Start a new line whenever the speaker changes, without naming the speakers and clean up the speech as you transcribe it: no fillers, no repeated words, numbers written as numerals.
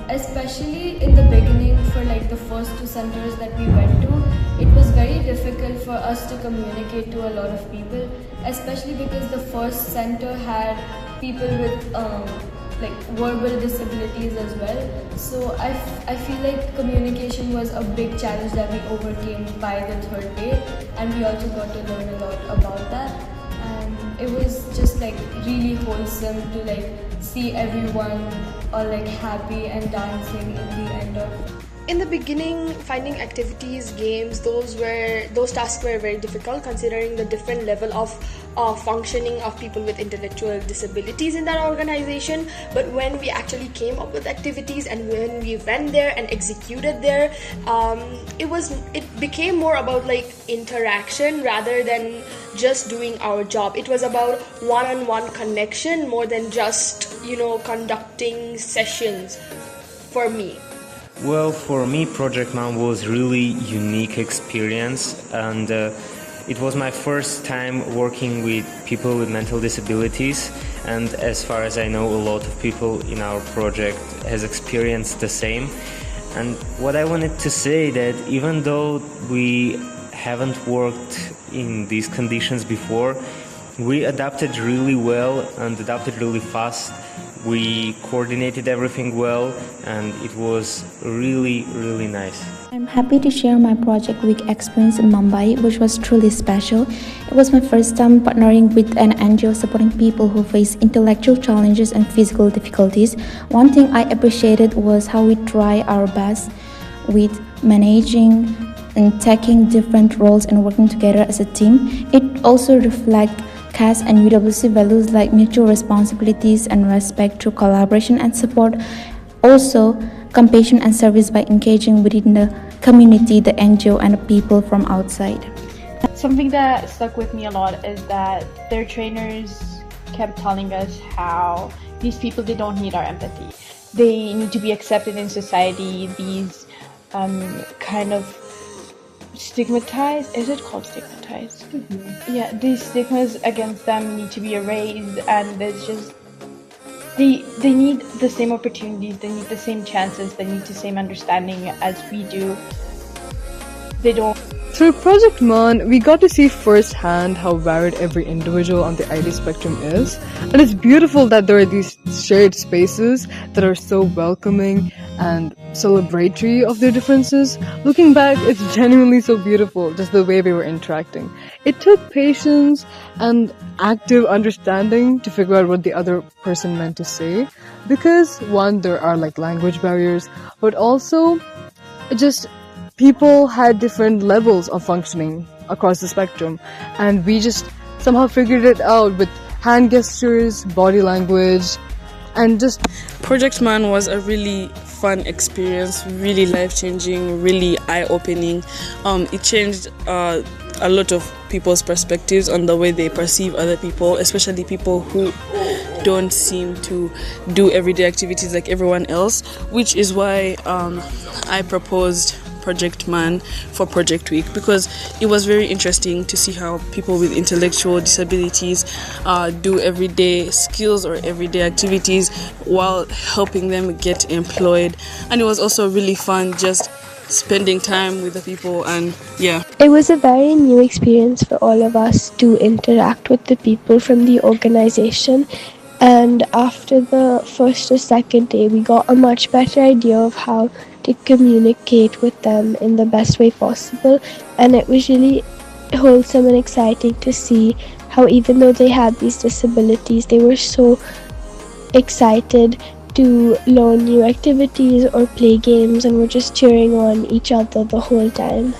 Especially in the beginning, for like the first two centers that we went to, it was very difficult for us to communicate to a lot of people, especially because the first center had people with like verbal disabilities as well. So I feel like communication was a big challenge that we overcame by the third day, and we also got to learn a lot about that. And it was just like really wholesome to like see everyone all like happy and dancing in the end of.
In the beginning, finding activities, games, those tasks were very difficult considering the different level of functioning of people with intellectual disabilities in that organization. But when we actually came up with activities and when we went there and executed there, it became more about like interaction rather than just doing our job. It was about one-on-one connection more than just conducting sessions for me.
Well, for me, Project Mann was really unique experience, and it was my first time working with people with mental disabilities, and as far as I know, a lot of people in our project has experienced the same. And what I wanted to say that even though we haven't worked in these conditions before, we adapted really well and adapted really fast. We coordinated everything well, and it was really, really nice.
I'm happy to share my Project Week experience in Mumbai, which was truly special. It was my first time partnering with an NGO supporting people who face intellectual challenges and physical difficulties. One thing I appreciated was how we try our best with managing and taking different roles and working together as a team. It also reflects CAS and MUWCI values like mutual responsibilities and respect through collaboration and support. Also, compassion and service by engaging within the community, the NGO, and the people from outside.
Something that stuck with me a lot is that their trainers kept telling us how these people, they don't need our empathy. They need to be accepted in society. These kind of stigmatized, is it called stigmatized? Mm-hmm. Yeah, these stigmas against them need to be erased, and there's just they need the same opportunities, they need the same chances, they need the same understanding as we do. They don't.
Through Project Mann, we got to see firsthand how varied every individual on the ID spectrum is, and it's beautiful that there are these shared spaces that are so welcoming and celebratory of their differences. Looking back, it's genuinely so beautiful, just the way we were interacting. It took patience and active understanding to figure out what the other person meant to say, because one, there are like language barriers, but also just people had different levels of functioning across the spectrum, and we just somehow figured it out with hand gestures, body language, and just...
Project Mann was a really fun experience, really life-changing, really eye-opening. It changed a lot of people's perspectives on the way they perceive other people, especially people who don't seem to do everyday activities like everyone else, which is why I proposed Project Mann for Project Week, because it was very interesting to see how people with intellectual disabilities do everyday skills or everyday activities while helping them get employed. And it was also really fun just spending time with the people, and yeah.
It was a very new experience for all of us to interact with the people from the organization. And after the first or second day, we got a much better idea of how to communicate with them in the best way possible. And it was really wholesome and exciting to see how, even though they had these disabilities, they were so excited to learn new activities or play games, and were just cheering on each other the whole time.